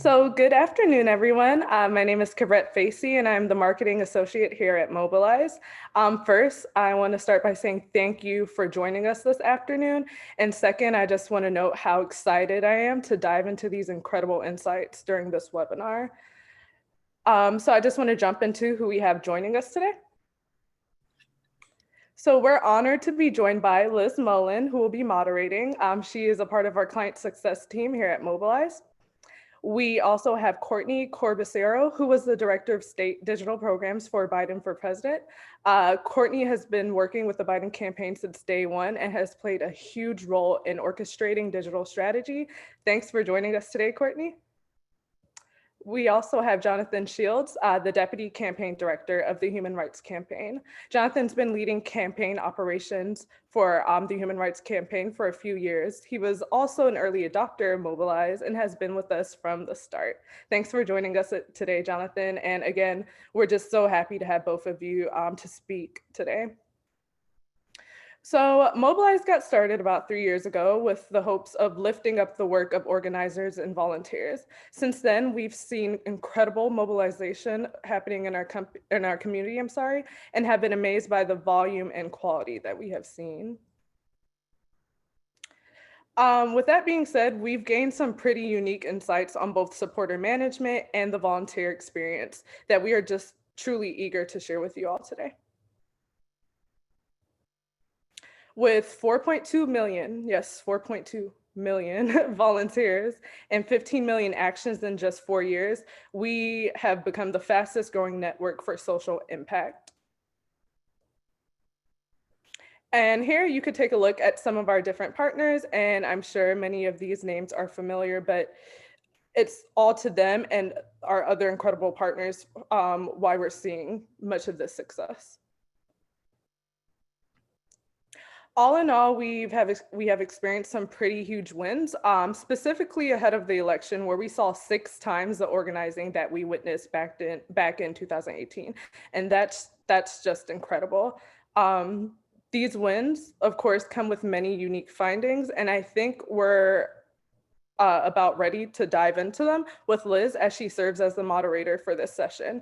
So good afternoon, everyone. My name is Cabrette Facey, and I'm the marketing associate here at Mobilize. First, I want to start by saying thank you for joining us this afternoon. And second, I just want to note how excited I am to dive into these incredible insights during this webinar. So I just want to jump into who we have joining us today. So we're honored to be joined by Liz Mullen, who will be moderating. She is a part of our client success team here at Mobilize. We also have Courtney Corbisiero, who was the Director of State Digital Programs for Biden for President. Courtney has been working with the Biden campaign since day one and has played a huge role in orchestrating digital strategy. Thanks for joining us today, Courtney. We also have Jonathan Shields, the Deputy Campaign Director of the Human Rights Campaign. Jonathan's been leading campaign operations for the Human Rights Campaign for a few years. He was also an early adopter of Mobilize and has been with us from the start. Thanks for joining us today, Jonathan. And again, we're just so happy to have both of you to speak today. So Mobilize got started about 3 years ago with the hopes of lifting up the work of organizers and volunteers. Since then, we've seen incredible mobilization happening in our community, and have been amazed by the volume and quality that we have seen. With that being said, we've gained some pretty unique insights on both supporter management and the volunteer experience that we are just truly eager to share with you all today. With 4.2 million, yes, 4.2 million volunteers and 15 million actions in just 4 years, we have become the fastest growing network for social impact. And here you could take a look at some of our different partners, and I'm sure many of these names are familiar, but it's all to them and our other incredible partners why we're seeing much of this success. All in all, we have experienced some pretty huge wins, specifically ahead of the election, where we saw 6 times the organizing that we witnessed back in 2018, and that's just incredible. These wins, of course, come with many unique findings, and I think we're about ready to dive into them with Liz as she serves as the moderator for this session.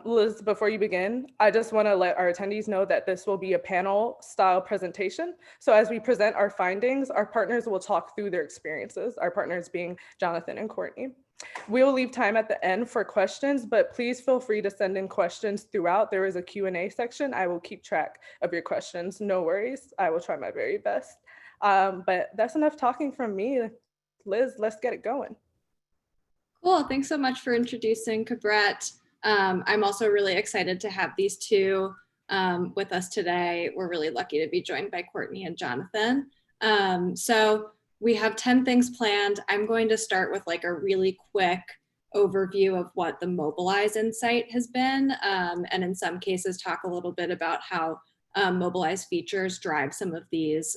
Liz, before you begin, I just want to let our attendees know that this will be a panel style presentation. So as we present our findings, our partners will talk through their experiences, our partners being Jonathan and Courtney. We will leave time at the end for questions, but please feel free to send in questions throughout. There is a Q&A section. I will keep track of your questions. No worries. I will try my very best. But that's enough talking from me. Liz, let's get it going. Cool. Thanks so much for introducing Cabrette. I'm also really excited to have these two with us today. We're really lucky to be joined by Courtney and Jonathan. So we have 10 things planned. I'm going to start with like a really quick overview of what the Mobilize insight has been, and in some cases talk a little bit about how Mobilize features drive some of these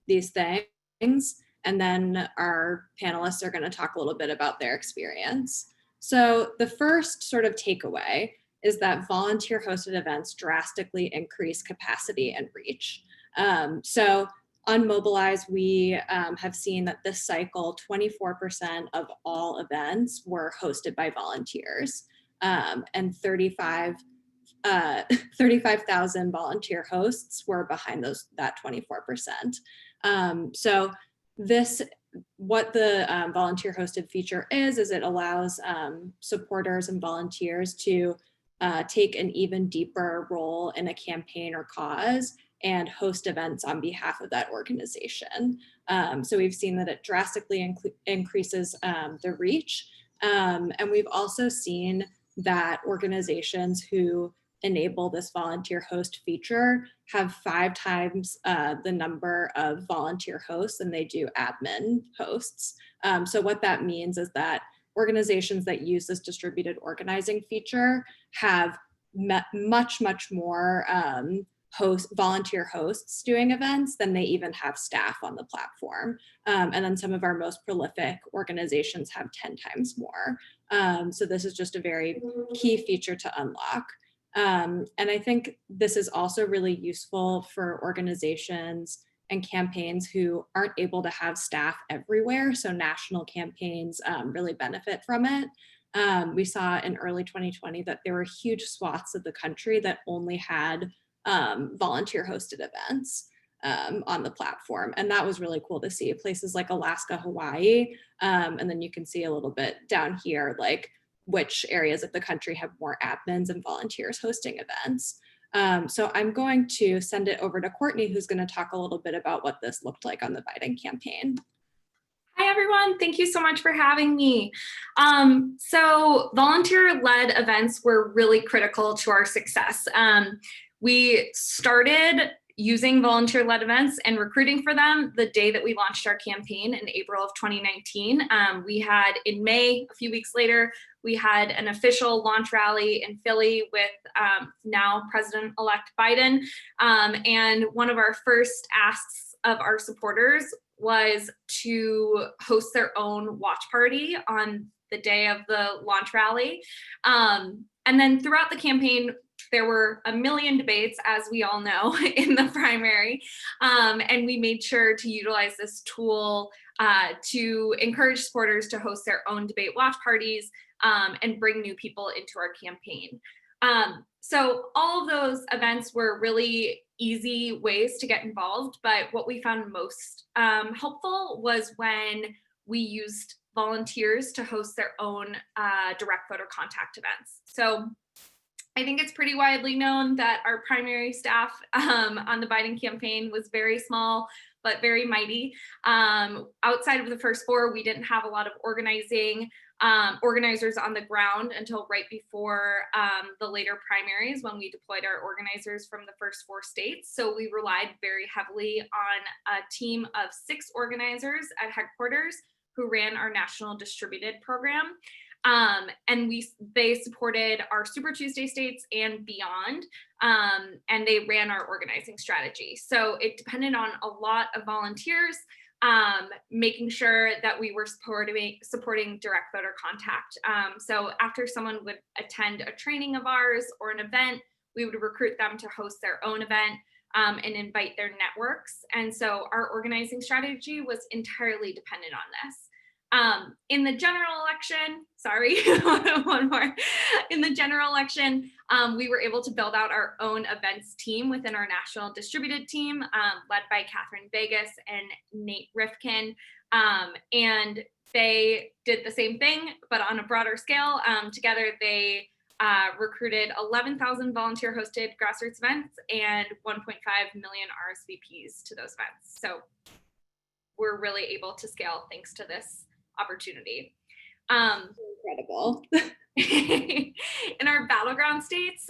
things. And then our panelists are going to talk a little bit about their experience. So the first sort of takeaway is that volunteer hosted events drastically increase capacity and reach. So on Mobilize, we have seen that this cycle, 24% of all events were hosted by volunteers, and 35,000 volunteer hosts were behind that 24%. So what the volunteer hosted feature is it allows supporters and volunteers to take an even deeper role in a campaign or cause and host events on behalf of that organization. So we've seen that it drastically increases the reach. And we've also seen that organizations who enable this volunteer host feature have 5 times the number of volunteer hosts than they do admin hosts. So what that means is that organizations that use this distributed organizing feature have much more volunteer hosts doing events than they even have staff on the platform. And then some of our most prolific organizations have 10 times more. So this is just a very key feature to unlock. And I think this is also really useful for organizations and campaigns who aren't able to have staff everywhere. So national campaigns really benefit from it. We saw in early 2020 that there were huge swaths of the country that only had volunteer hosted events on the platform. And that was really cool to see. Places like Alaska, Hawaii, and then you can see a little bit down here, like which areas of the country have more admins and volunteers hosting events. So I'm going to send it over to Courtney, who's going to talk a little bit about what this looked like on the Biden campaign. Hi, everyone. Thank you so much for having me. So volunteer-led events were really critical to our success. We started using volunteer-led events and recruiting for them the day that we launched our campaign in April of 2019. We had in May, a few weeks later, we had an official launch rally in Philly with now President-elect Biden. And one of our first asks of our supporters was to host their own watch party on the day of the launch rally. And then throughout the campaign, there were a million debates, as we all know, in the primary. And we made sure to utilize this tool to encourage supporters to host their own debate watch parties and bring new people into our campaign. So all of those events were really easy ways to get involved, but what we found most helpful was when we used volunteers to host their own direct voter contact events. So I think it's pretty widely known that our primary staff on the Biden campaign was very small, but very mighty. Outside of the first four, we didn't have a lot of organizers on the ground until right before the later primaries, when we deployed our organizers from the first four states. So we relied very heavily on a team of 6 organizers at headquarters who ran our national distributed program. And they supported our Super Tuesday states and beyond, and they ran our organizing strategy. So it depended on a lot of volunteers, making sure that we were supporting direct voter contact. So after someone would attend a training of ours or an event, we would recruit them to host their own event and invite their networks. And so our organizing strategy was entirely dependent on this. In the general election, one more. In the general election, we were able to build out our own events team within our national distributed team, led by Catherine Vegas and Nate Rifkin. And they did the same thing, but on a broader scale. Together, they recruited 11,000 volunteer-hosted grassroots events and 1.5 million RSVPs to those events. So we're really able to scale thanks to this opportunity. Incredible. In our battleground states,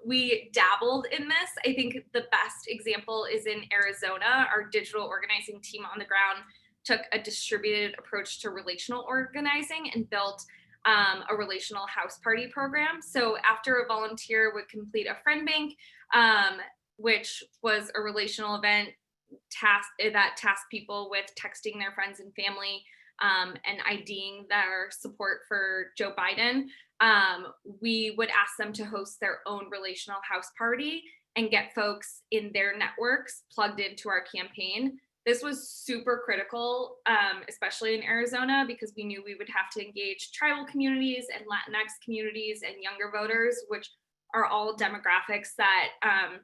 we dabbled in this. I think the best example is in Arizona. Our digital organizing team on the ground took a distributed approach to relational organizing and built a relational house party program. So after a volunteer would complete a friend bank, which was a relational event that tasked people with texting their friends and family and IDing their support for Joe Biden, we would ask them to host their own relational house party and get folks in their networks plugged into our campaign. This was super critical, especially in Arizona, because we knew we would have to engage tribal communities and Latinx communities and younger voters, which are all demographics that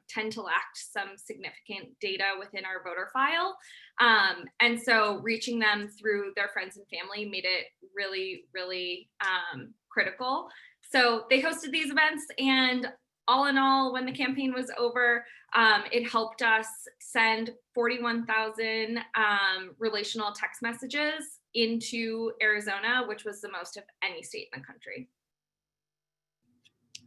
tend to lack some significant data within our voter file. And so reaching them through their friends and family made it really, really critical. So they hosted these events, and all in all, when the campaign was over, it helped us send 41,000 relational text messages into Arizona, which was the most of any state in the country.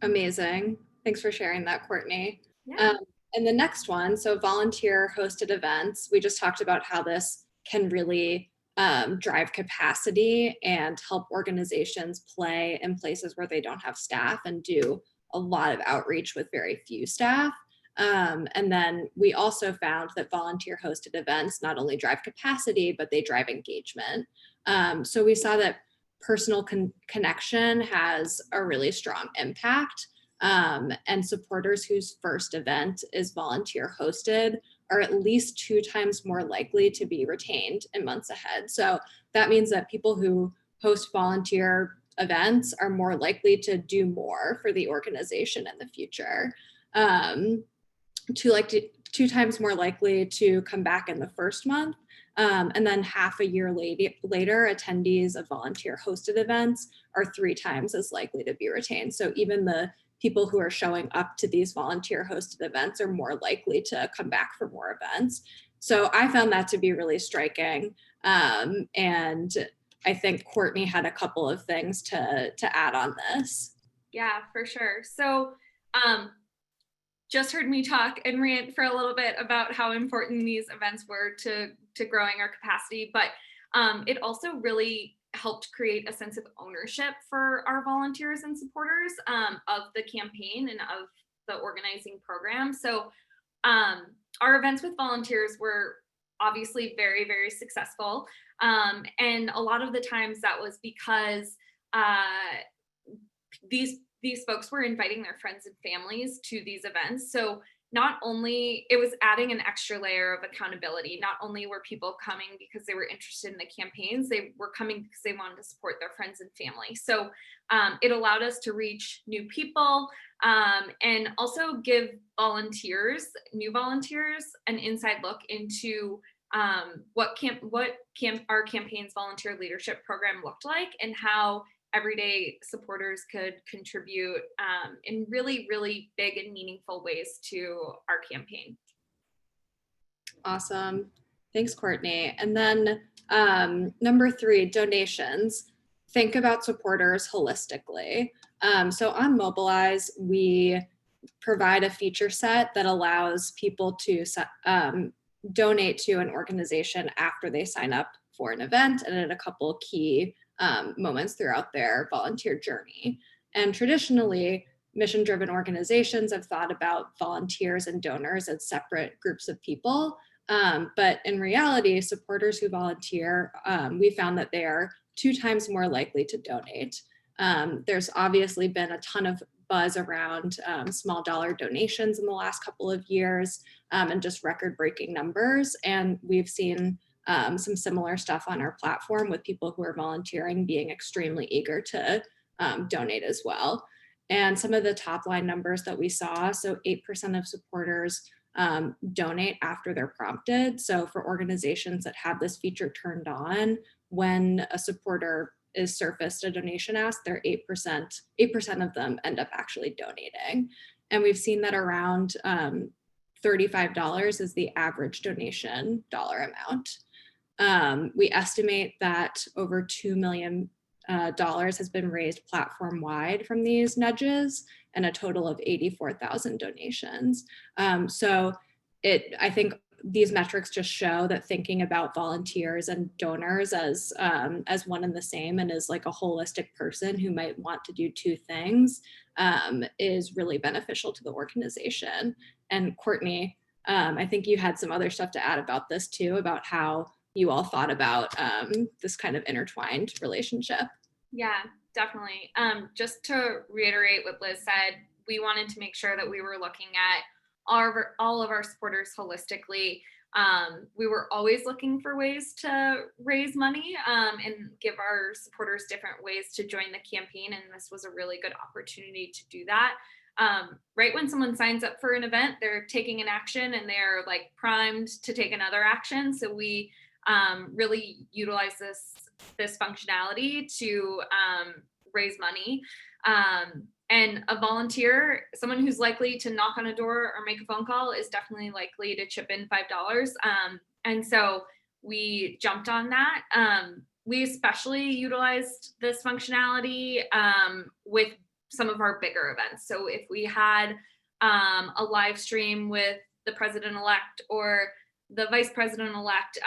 Amazing. Thanks for sharing that, Courtney. Yeah. And the next one, so volunteer hosted events, we just talked about how this can really drive capacity and help organizations play in places where they don't have staff and do a lot of outreach with very few staff. And then we also found that volunteer hosted events not only drive capacity, but they drive engagement. So we saw that personal connection has a really strong impact, and supporters whose first event is volunteer hosted are at least 2 times more likely to be retained in months ahead. So that means that people who host volunteer events are more likely to do more for the organization in the future. Two times more likely to come back in the first month. And then half a year later, attendees of volunteer hosted events are 3 times as likely to be retained. So even the people who are showing up to these volunteer hosted events are more likely to come back for more events. So I found that to be really striking. And I think Courtney had a couple of things to add on this. Yeah, for sure. So just heard me talk and rant for a little bit about how important these events were to growing our capacity, but it also really helped create a sense of ownership for our volunteers and supporters of the campaign and of the organizing program. So our events with volunteers were obviously very, very successful. And a lot of the times that was because these folks were inviting their friends and families to these events. So not only it was adding an extra layer of accountability, not only were people coming because they were interested in the campaigns, they were coming because they wanted to support their friends and family. So it allowed us to reach new people and also give new volunteers, an inside look into what our campaign's volunteer leadership program looked like and how everyday supporters could contribute in really, really big and meaningful ways to our campaign. Awesome. Thanks, Courtney. And then number 3, donations. Think about supporters holistically. So on Mobilize, we provide a feature set that allows people to donate to an organization after they sign up for an event and at a couple key moments throughout their volunteer journey. And traditionally, mission-driven organizations have thought about volunteers and donors as separate groups of people. But in reality, supporters who volunteer, we found that they are 2 times more likely to donate. There's obviously been a ton of buzz around small dollar donations in the last couple of years and just record-breaking numbers. And we've seen some similar stuff on our platform with people who are volunteering being extremely eager to donate as well. And some of the top line numbers that we saw, so 8% of supporters donate after they're prompted. So for organizations that have this feature turned on, when a supporter is surfaced a donation ask, they're 8% of them end up actually donating. And we've seen that around $35 is the average donation dollar amount. We estimate that over $2 million has been raised platform-wide from these nudges and a total of 84,000 donations. So I think these metrics just show that thinking about volunteers and donors as one and the same and as like a holistic person who might want to do 2 things is really beneficial to the organization. And Courtney, I think you had some other stuff to add about this too, about how you all thought about this kind of intertwined relationship. Yeah, definitely. Just to reiterate what Liz said, we wanted to make sure that we were looking at all of our supporters holistically. We were always looking for ways to raise money and give our supporters different ways to join the campaign. And this was a really good opportunity to do that. Right when someone signs up for an event, they're taking an action and they're like primed to take another action. So we really utilize this functionality to raise money. And a volunteer, someone who's likely to knock on a door or make a phone call, is definitely likely to chip in $5. And so we jumped on that. We especially utilized this functionality with some of our bigger events. So if we had a live stream with the president-elect or the vice president-elect,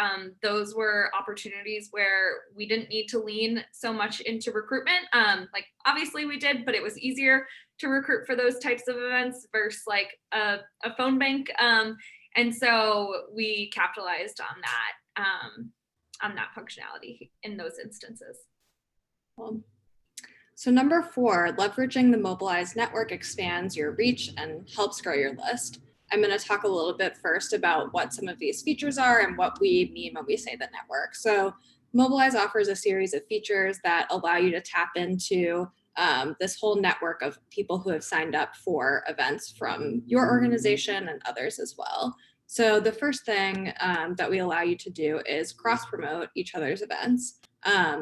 those were opportunities where we didn't need to lean so much into recruitment. Like obviously we did, but it was easier to recruit for those types of events versus like a phone bank. And so we capitalized on that functionality in those instances. So number 4, leveraging the Mobilize network expands your reach and helps grow your list. I'm going to talk a little bit first about what some of these features are and what we mean when we say the network. So Mobilize offers a series of features that allow you to tap into this whole network of people who have signed up for events from your organization and others as well. So the first thing that we allow you to do is cross promote each other's events.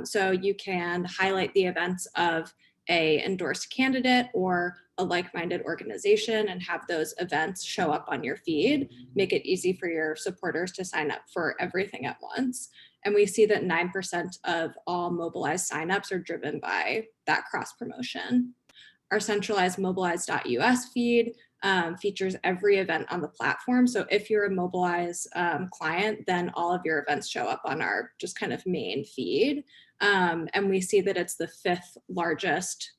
So you can highlight the events of a endorsed candidate or a like-minded organization and have those events show up on your feed, make it easy for your supporters to sign up for everything at once. And we see that 9% of all Mobilize signups are driven by that cross promotion. Our centralized mobilize.us feed features every event on the platform. So if you're a Mobilize client, then all of your events show up on our just kind of main feed. And we see that it's the 5th largest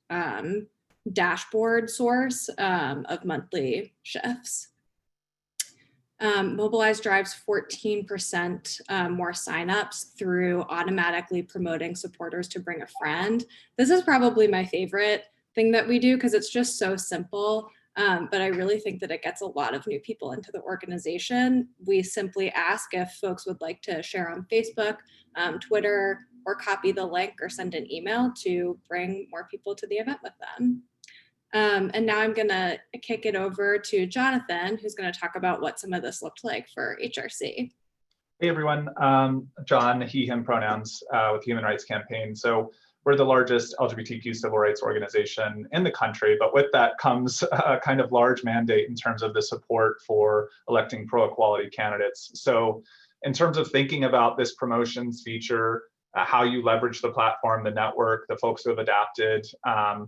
dashboard source of monthly shifts. Mobilize drives 14% more signups through automatically promoting supporters to bring a friend. This is probably my favorite thing that we do because it's just so simple. But I really think that it gets a lot of new people into the organization. We simply ask if folks would like to share on Facebook, Twitter, or copy the link or send an email to bring more people to the event with them. And now I'm gonna kick it over to Jonathan, who's gonna talk about what some of this looked like for HRC. Hey everyone, John, he, him pronouns with Human Rights Campaign. So we're the largest LGBTQ civil rights organization in the country, but with that comes a kind of large mandate in terms of the support for electing pro-equality candidates. So in terms of thinking about this promotions feature, how you leverage the platform, the network, the folks who have adapted,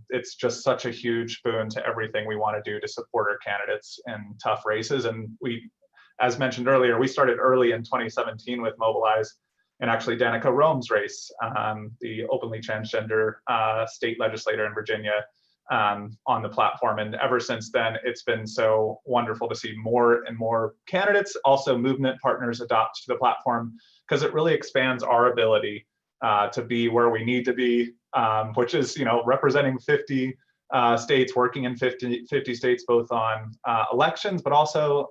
it's just such a huge boon to everything we want to do to support our candidates in tough races. And we, as mentioned earlier, we started early in 2017 with Mobilize, and actually Danica Rome's race, the openly transgender state legislator in Virginia, on the platform. And ever since then, it's been so wonderful to see more and more candidates, also movement partners adopt to the platform, because it really expands our ability to be where we need to be, which is, representing 50 states, working in 50 states, both on elections, but also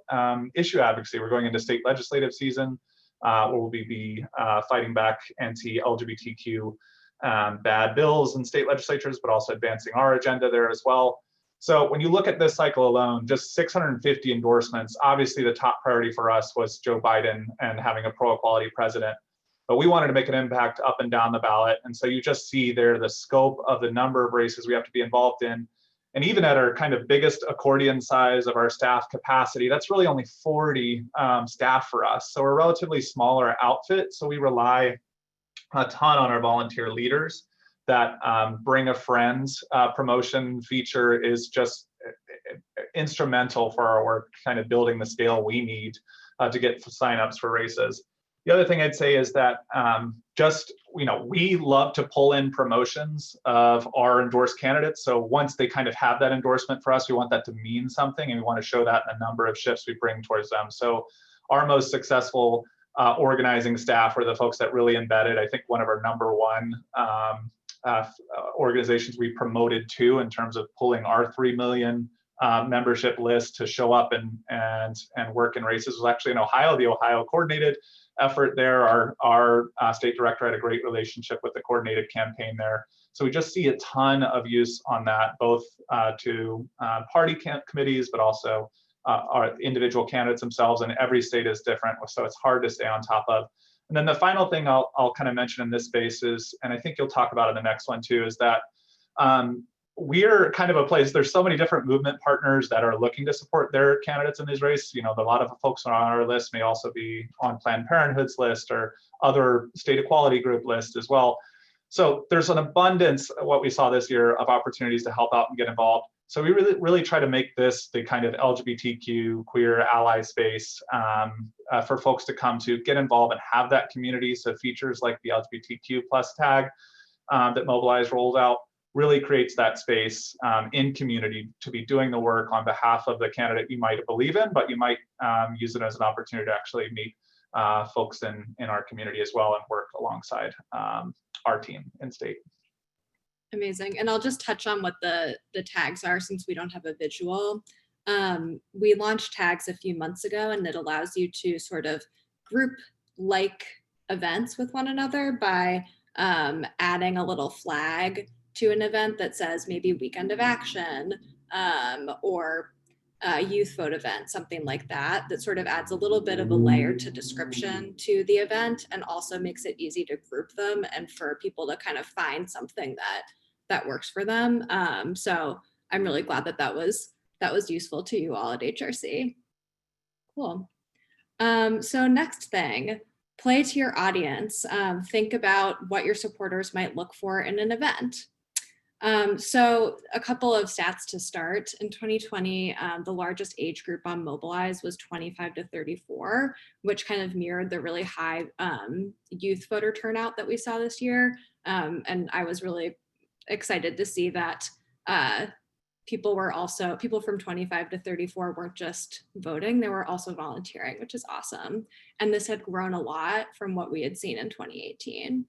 issue advocacy. We're going into state legislative season, where we'll be fighting back anti-LGBTQ bad bills in state legislatures, but also advancing our agenda there as well. So when you look at this cycle alone, just 650 endorsements, obviously the top priority for us was Joe Biden and having a pro-equality president. But we wanted to make an impact up and down the ballot. And so you just see there the scope of the number of races we have to be involved in. And even at our kind of biggest accordion size of our staff capacity, that's really only 40 staff for us. So we're a relatively smaller outfit. So we rely a ton on our volunteer leaders. That bring a friends promotion feature is just instrumental for our work, kind of building the scale we need to get signups for races. The other thing I'd say is that we love to pull in promotions of our endorsed candidates. So once they kind of have that endorsement for us, we want that to mean something, and we want to show that in the number of shifts we bring towards them. So our most successful organizing staff are the folks that really embedded. I think one of our number one organizations we promoted to in terms of pulling our 3 million membership list to show up and work in races was actually in Ohio. The Ohio coordinated effort there. Our state director had a great relationship with the coordinated campaign there. So we just see a ton of use on that, both to party committees, but also our individual candidates themselves, and every state is different, so it's hard to stay on top of. And then the final thing I'll kind of mention in this space is, and I think you'll talk about in the next one too, is that we're kind of a place, there's so many different movement partners that are looking to support their candidates in these races. A lot of the folks on our list may also be on Planned Parenthood's list or other state equality group lists as well. So there's an abundance, what we saw this year, of opportunities to help out and get involved. So we really try to make this the kind of LGBTQ queer ally space for folks to come to get involved and have that community. So features like the LGBTQ plus tag that Mobilize rolled out really creates that space in community to be doing the work on behalf of the candidate you might believe in, but you might use it as an opportunity to actually meet folks in our community as well and work alongside our team in state. Amazing. And I'll just touch on what the tags are since we don't have a visual. We launched tags a few months ago, and it allows you to sort of group like events with one another by adding a little flag to an event that says maybe weekend of action, or youth vote event, something like that, that sort of adds a little bit of a layer to description to the event, and also makes it easy to group them and for people to kind of find something that works for them. So I'm really glad that was useful to you all at HRC. Cool. So next thing, play to your audience. Think about what your supporters might look for in an event. So a couple of stats to start. In 2020, the largest age group on Mobilize was 25 to 34, which kind of mirrored the really high youth voter turnout that we saw this year. And I was really excited to see that people from 25 to 34 weren't just voting, they were also volunteering, which is awesome. And this had grown a lot from what we had seen in 2018.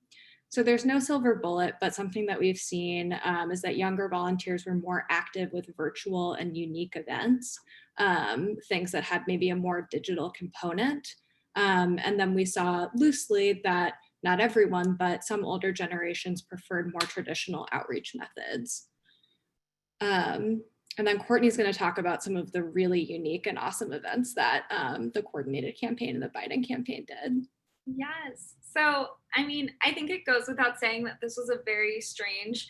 So there's no silver bullet, but something that we've seen is that younger volunteers were more active with virtual and unique events, things that had maybe a more digital component. And then we saw loosely that not everyone, but some older generations preferred more traditional outreach methods. And then Courtney's going to talk about some of the really unique and awesome events that the coordinated campaign and the Biden campaign did. Yes. So, I mean, I think it goes without saying that this was a very strange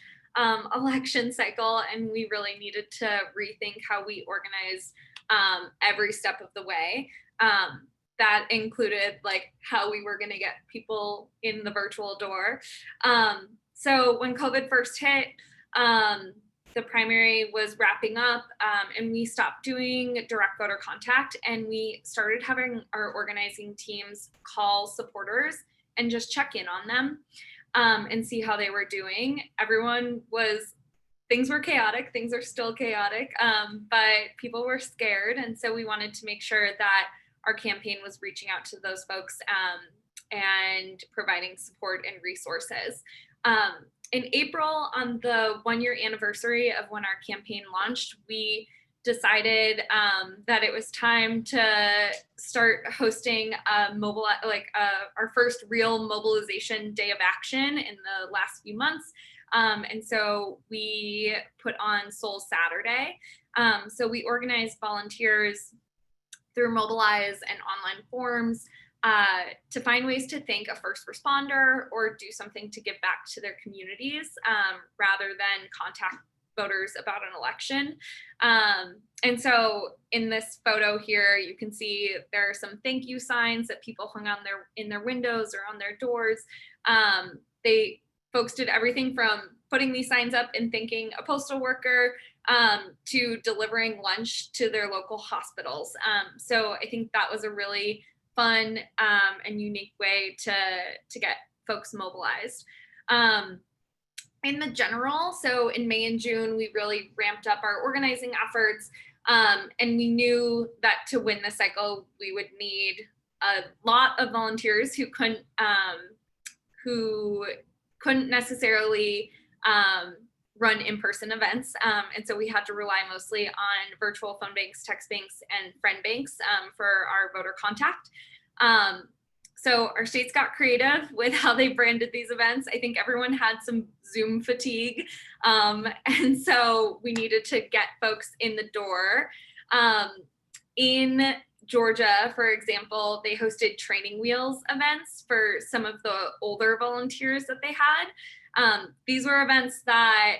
election cycle, and we really needed to rethink how we organize every step of the way. That included like how we were going to get people in the virtual door. So when COVID first hit, the primary was wrapping up, and we stopped doing direct voter contact, and we started having our organizing teams call supporters and just check in on them and see how they were doing. Things were chaotic, things are still chaotic, but people were scared. And so we wanted to make sure that our campaign was reaching out to those folks and providing support and resources. In April, on the 1-year anniversary of when our campaign launched, we decided that it was time to start hosting our first real mobilization day of action in the last few months. And so we put on Soul Saturday. So we organized volunteers through Mobilize and online forums to find ways to thank a first responder or do something to give back to their communities rather than contact voters about an election. And so in this photo here, you can see there are some thank you signs that people hung on in their windows or on their doors. Folks did everything from putting these signs up and thanking a postal worker to delivering lunch to their local hospitals. So I think that was a really fun and unique way to get folks mobilized. In the general, so in May and June, we really ramped up our organizing efforts, and we knew that to win the cycle, we would need a lot of volunteers who couldn't necessarily run in-person events. And so we had to rely mostly on virtual phone banks, text banks, and friend banks for our voter contact. So our states got creative with how they branded these events. I think everyone had some Zoom fatigue. And so we needed to get folks in the door. In Georgia, for example, they hosted training wheels events for some of the older volunteers that they had. These were events that,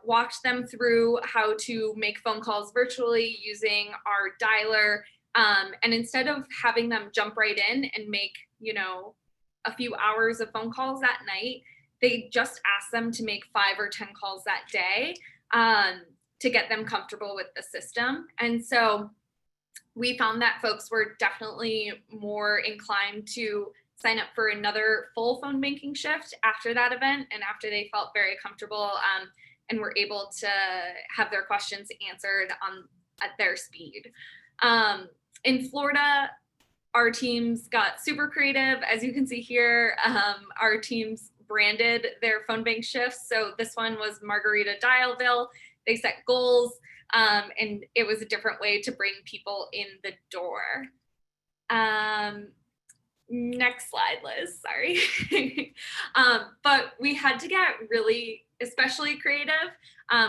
walked them through how to make phone calls virtually using our dialer. And instead of having them jump right in and make, a few hours of phone calls that night, they just asked them to make 5 or 10 calls that day to get them comfortable with the system. And so we found that folks were definitely more inclined to sign up for another full phone banking shift after that event and after they felt very comfortable and were able to have their questions answered at their speed. In Florida, our teams got super creative. As you can see here, our teams branded their phone bank shifts. So this one was Margarita Dialville. they set goals, and it was a different way to bring people in the door. Next slide, Liz, sorry. But we had to get really, especially creative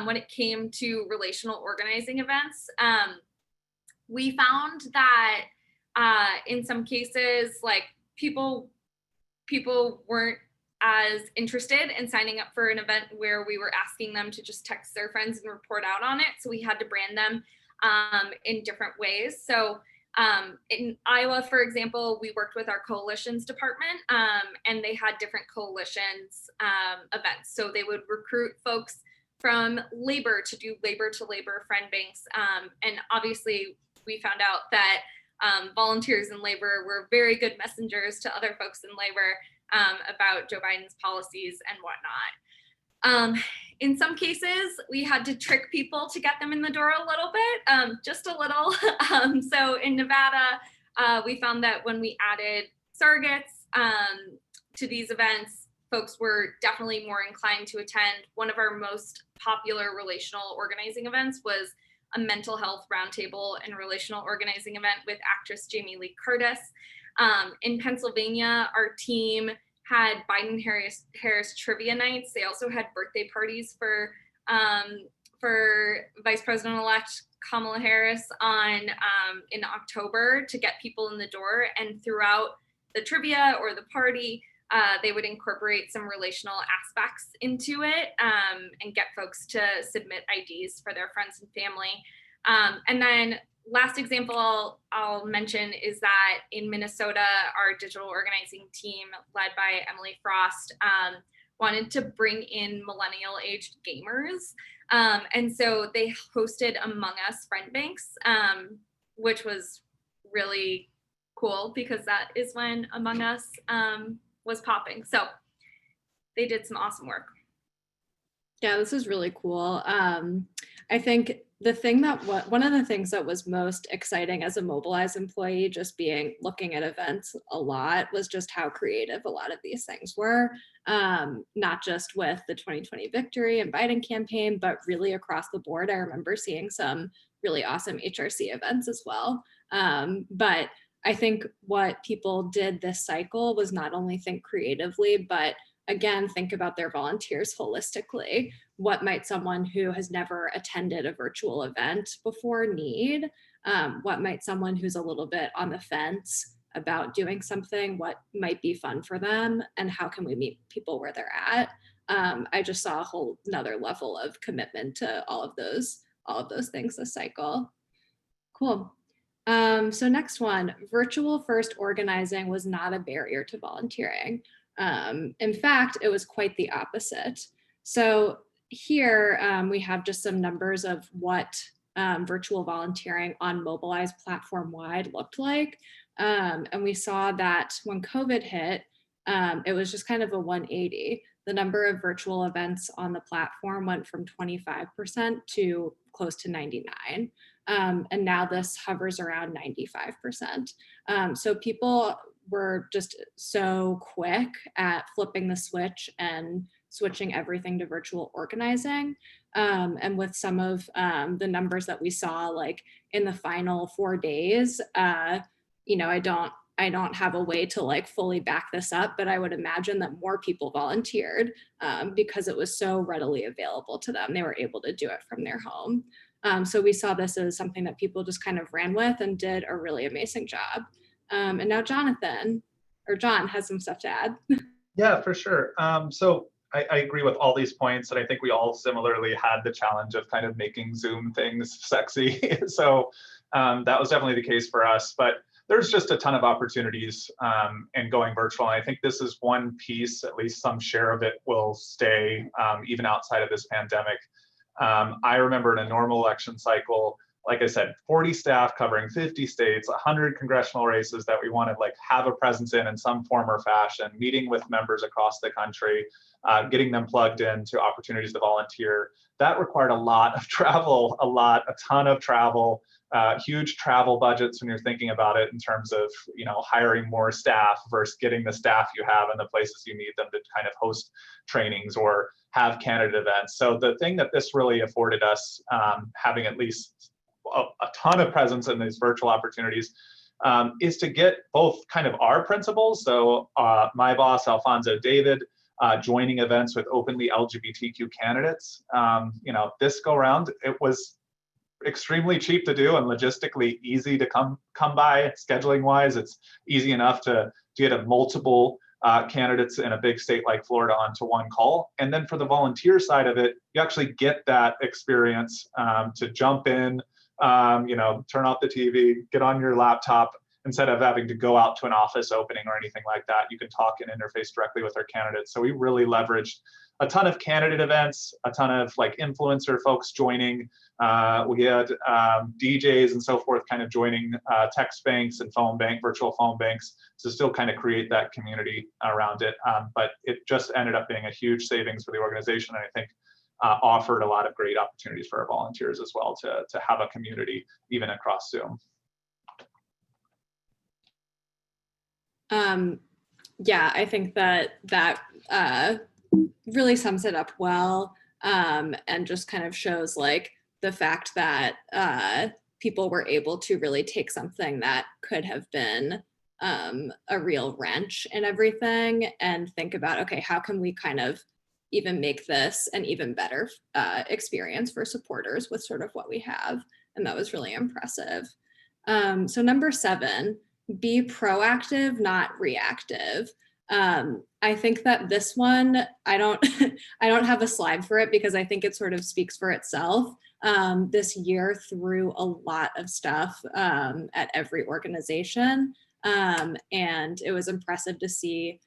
when it came to relational organizing events. We found that in some cases, like people weren't as interested in signing up for an event where we were asking them to just text their friends and report out on it. So we had to brand them in different ways. So in Iowa, for example, we worked with our coalitions department, and they had different coalitions events. So they would recruit folks from labor to do labor to labor friend banks. And obviously we found out that volunteers in labor were very good messengers to other folks in labor about Joe Biden's policies and whatnot. In some cases, we had to trick people to get them in the door a little bit, just a little. So in Nevada, we found that when we added surrogates to these events, folks were definitely more inclined to attend. One of our most popular relational organizing events was a mental health roundtable and relational organizing event with actress Jamie Lee Curtis. In Pennsylvania, our team had Biden-Harris trivia nights. They also had birthday parties for Vice President-elect Kamala Harris in October to get people in the door. And throughout the trivia or the party, they would incorporate some relational aspects into it and get folks to submit IDs for their friends and family. And then last example I'll mention is that in Minnesota, our digital organizing team led by Emily Frost wanted to bring in millennial aged gamers. And so they hosted Among Us friend banks, which was really cool because that is when Among Us was popping. So they did some awesome work. Yeah, this is really cool. I think one of the things that was most exciting as a Mobilize employee, just looking at events a lot, was just how creative a lot of these things were. Not just with the 2020 victory and Biden campaign, but really across the board. I remember seeing some really awesome HRC events as well. But I think what people did this cycle was not only think creatively, but again, think about their volunteers holistically. What might someone who has never attended a virtual event before need? What might someone who's a little bit on the fence about doing something, what might be fun for them? And how can we meet people where they're at? I just saw a whole another level of commitment to all of those things this cycle. Cool. So next one, virtual first organizing was not a barrier to volunteering. In fact, it was quite the opposite. So here we have just some numbers of what virtual volunteering on Mobilize platform-wide looked like. And we saw that when COVID hit, it was just kind of a 180. The number of virtual events on the platform went from 25% to close to 99. And now this hovers around 95%. So people were just so quick at flipping the switch and switching everything to virtual organizing. And with some of the numbers that we saw, like in the final 4 days, I don't have a way to like fully back this up, but I would imagine that more people volunteered because it was so readily available to them. They were able to do it from their home. So we saw this as something that people just kind of ran with and did a really amazing job. And now John has some stuff to add. Yeah, for sure. So I agree with all these points, and I think we all similarly had the challenge of kind of making Zoom things sexy. So that was definitely the case for us, but there's just a ton of opportunities in going virtual. And I think this is one piece, at least some share of it will stay even outside of this pandemic. I remember in a normal election cycle, like I said, 40 staff covering 50 states, 100 congressional races that we wanted like have a presence in some form or fashion, meeting with members across the country, getting them plugged into opportunities to volunteer. That required a lot of travel, a ton of travel, huge travel budgets when you're thinking about it in terms of, you know, hiring more staff versus getting the staff you have in the places you need them to kind of host trainings or have candidate events. So the thing that this really afforded us, having at least a ton of presence in these virtual opportunities, is to get both kind of our principals. So my boss, Alfonso David, joining events with openly LGBTQ candidates. You know, this go round, it was extremely cheap to do and logistically easy to come by. Scheduling wise, it's easy enough to get a multiple candidates in a big state like Florida onto one call. And then for the volunteer side of it, you actually get that experience to jump in, you know, turn off the TV, get on your laptop. Instead of having to go out to an office opening or anything like that, you can talk and interface directly with our candidates. So we really leveraged a ton of candidate events, a ton of like influencer folks joining. We had DJs and so forth kind of joining text banks and virtual phone banks to still kind of create that community around it. But it just ended up being a huge savings for the organization. And I think offered a lot of great opportunities for our volunteers as well to have a community even across Zoom. Yeah, I think that really sums it up well, and just kind of shows like the fact that people were able to really take something that could have been a real wrench in everything and think about, okay, how can we kind of even make this an even better experience for supporters with sort of what we have. And that was really impressive. So number 7, be proactive, not reactive. I think that this one, I don't have a slide for it because I think it sort of speaks for itself. This year threw a lot of stuff at every organization. And it was impressive to see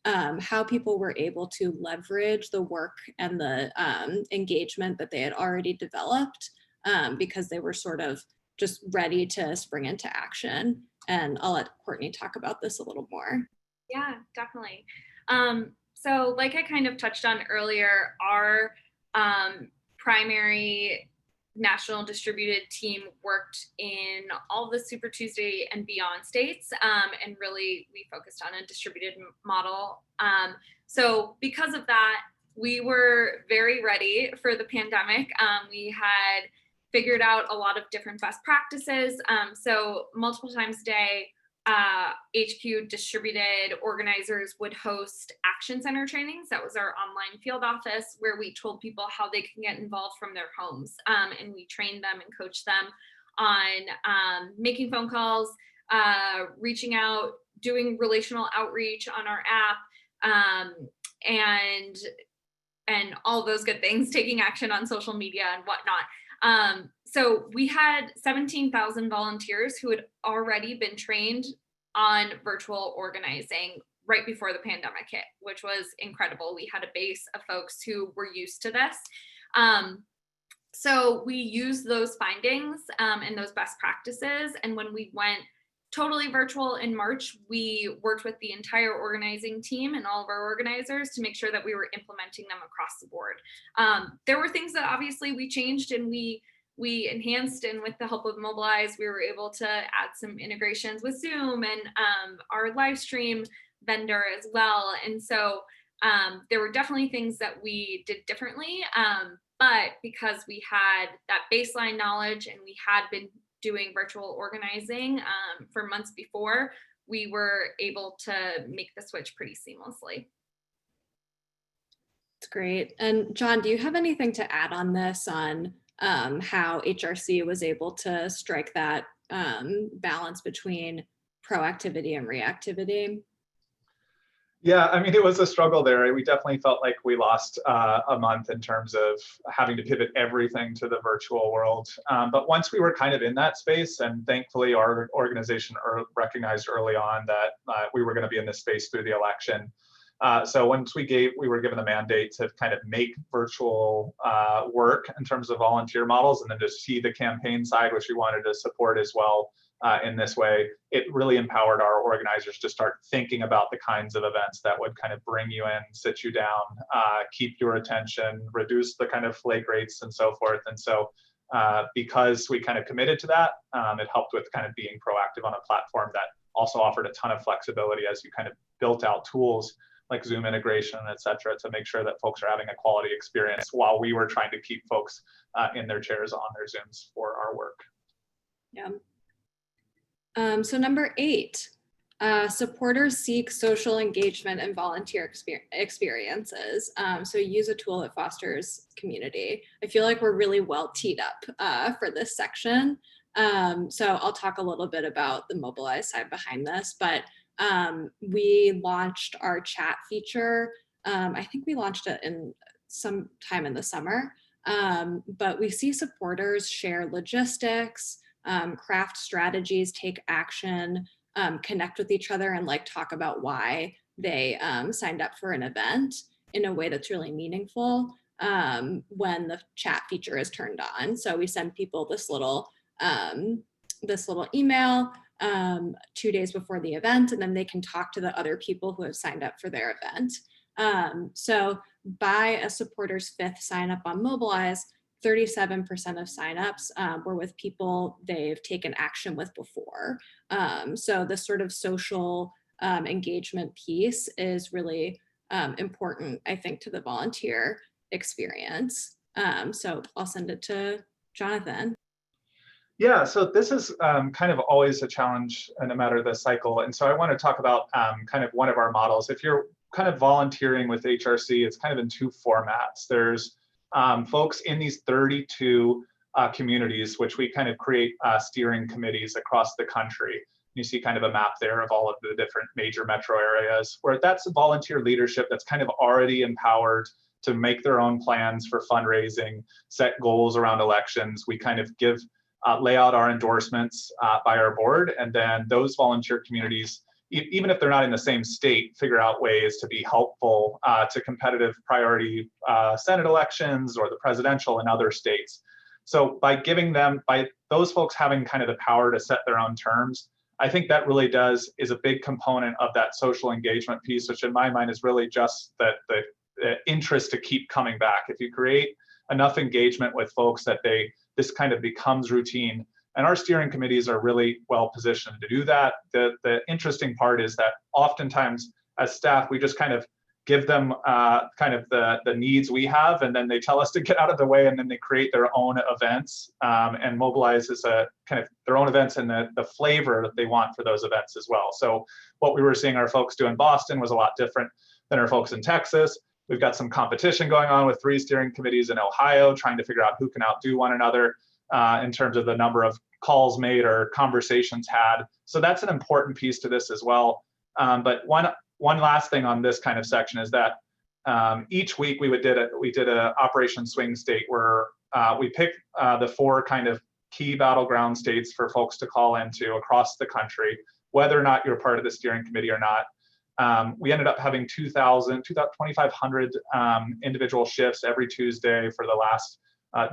how people were able to leverage the work and the engagement that they had already developed because they were sort of just ready to spring into action. And I'll let Courtney talk about this a little more. Yeah, definitely. So like I kind of touched on earlier, our primary national distributed team worked in all the Super Tuesday and beyond states, and really we focused on a distributed model. So because of that, we were very ready for the pandemic. We had figured out a lot of different best practices. So multiple times a day, HQ distributed organizers would host action center trainings. That was our online field office where we told people how they can get involved from their homes. And we trained them and coached them on making phone calls, reaching out, doing relational outreach on our app, and all those good things, taking action on social media and whatnot. So we had 17,000 volunteers who had already been trained on virtual organizing right before the pandemic hit, which was incredible. We had a base of folks who were used to this. So we used those findings and those best practices. And when we went totally virtual in March, we worked with the entire organizing team and all of our organizers to make sure that we were implementing them across the board. There were things that obviously we changed and we enhanced, and with the help of Mobilize, we were able to add some integrations with Zoom and our live stream vendor as well. And so there were definitely things that we did differently, but because we had that baseline knowledge and we had been doing virtual organizing for months before, we were able to make the switch pretty seamlessly. That's great. And John, do you have anything to add on this, on how HRC was able to strike that balance between proactivity and reactivity? Yeah, I mean, it was a struggle there. We definitely felt like we lost a month in terms of having to pivot everything to the virtual world. But once we were kind of in that space, and thankfully our organization recognized early on that we were going to be in this space through the election, So once we were given the mandate to kind of make virtual work in terms of volunteer models, and then to see the campaign side, which we wanted to support as well in this way, it really empowered our organizers to start thinking about the kinds of events that would kind of bring you in, sit you down, keep your attention, reduce the kind of flake rates and so forth. And so because we kind of committed to that, it helped with kind of being proactive on a platform that also offered a ton of flexibility as you kind of built out tools like Zoom integration, et cetera, to make sure that folks are having a quality experience while we were trying to keep folks in their chairs on their Zooms for our work. Yeah. So number 8, supporters seek social engagement and volunteer experiences. So use a tool that fosters community. I feel like we're really well teed up for this section. So I'll talk a little bit about the Mobilize side behind this, but we launched our chat feature. I think we launched it in some time in the summer, but we see supporters share logistics, craft strategies, take action, connect with each other, and like talk about why they signed up for an event in a way that's really meaningful when the chat feature is turned on. So we send people this little email 2 days before the event, and then they can talk to the other people who have signed up for their event. So by a supporter's 5th sign up on Mobilize, 37% of signups were with people they've taken action with before. So this sort of social engagement piece is really important, I think, to the volunteer experience. So I'll send it to Jonathan. Yeah, so this is kind of always a challenge no matter the cycle. And so I want to talk about kind of one of our models. If you're kind of volunteering with HRC, it's kind of in 2 formats. There's folks in these 32 communities, which we kind of create steering committees across the country. You see kind of a map there of all of the different major metro areas, where that's volunteer leadership that's kind of already empowered to make their own plans for fundraising, set goals around elections. We kind of lay out our endorsements by our board, and then those volunteer communities, even if they're not in the same state, figure out ways to be helpful to competitive priority Senate elections or the presidential in other states. So by those folks having kind of the power to set their own terms, I think that really is a big component of that social engagement piece, which in my mind is really just the interest to keep coming back. If you create enough engagement with folks that this kind of becomes routine. And our steering committees are really well positioned to do that. The interesting part is that oftentimes as staff, we just kind of give them kind of the needs we have, and then they tell us to get out of the way, and then they create their own events. And Mobilize is a kind of their own events and the flavor that they want for those events as well. So what we were seeing our folks do in Boston was a lot different than our folks in Texas. We've got some competition going on with 3 steering committees in Ohio, trying to figure out who can outdo one another in terms of the number of calls made or conversations had. So that's an important piece to this as well. But one last thing on this kind of section is that each week we did a Operation Swing State, where we picked the 4 kind of key battleground states for folks to call into across the country, whether or not you're part of the steering committee or not. We ended up having 2,500 individual shifts every Tuesday for the last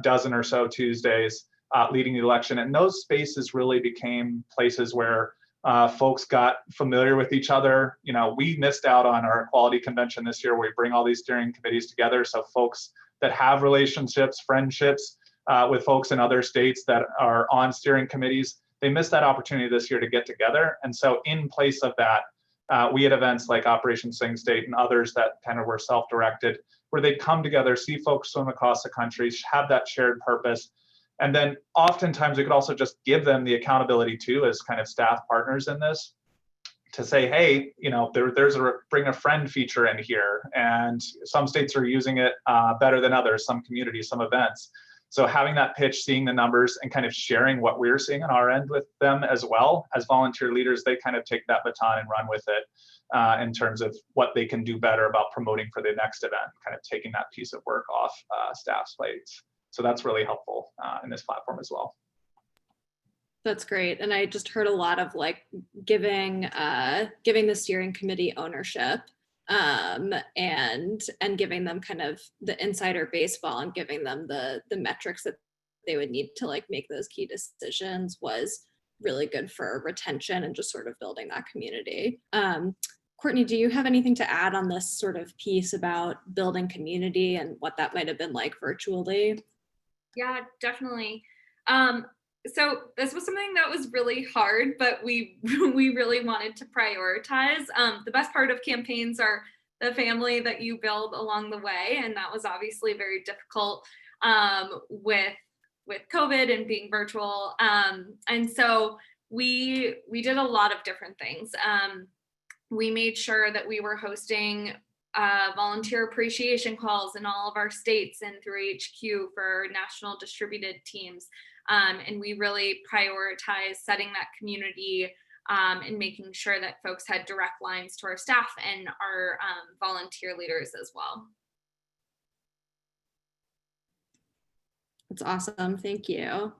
dozen or so Tuesdays leading the election. And those spaces really became places where folks got familiar with each other. You know, we missed out on our equality convention this year, where we bring all these steering committees together. So folks that have relationships, friendships with folks in other states that are on steering committees, they missed that opportunity this year to get together. And so in place of that, we had events like Operation Swing State and others that kind of were self-directed, where they'd come together, see folks swim across the country, have that shared purpose. And then oftentimes we could also just give them the accountability too, as kind of staff partners in this, to say, hey, you know, there's a bring a friend feature in here. And some states are using it better than others, some communities, some events. So having that pitch, seeing the numbers, and kind of sharing what we're seeing on our end with them as well as volunteer leaders, they kind of take that baton and run with it in terms of what they can do better about promoting for the next event, kind of taking that piece of work off staff's plates. So that's really helpful in this platform as well. That's great. And I just heard a lot of like giving the steering committee ownership and giving them kind of the insider baseball and giving them the metrics that they would need to like make those key decisions was really good for retention and just sort of building that community. Courtney, do you have anything to add on this sort of piece about building community and what that might have been like virtually? Yeah, definitely. So this was something that was really hard, but we we really wanted to prioritize. The best part of campaigns are the family that you build along the way, and that was obviously very difficult with COVID and being virtual. And so we did a lot of different things. We made sure that we were hosting volunteer appreciation calls in all of our states and through HQ for national distributed teams. And we really prioritized setting that community and making sure that folks had direct lines to our staff and our volunteer leaders as well. That's awesome. Thank you.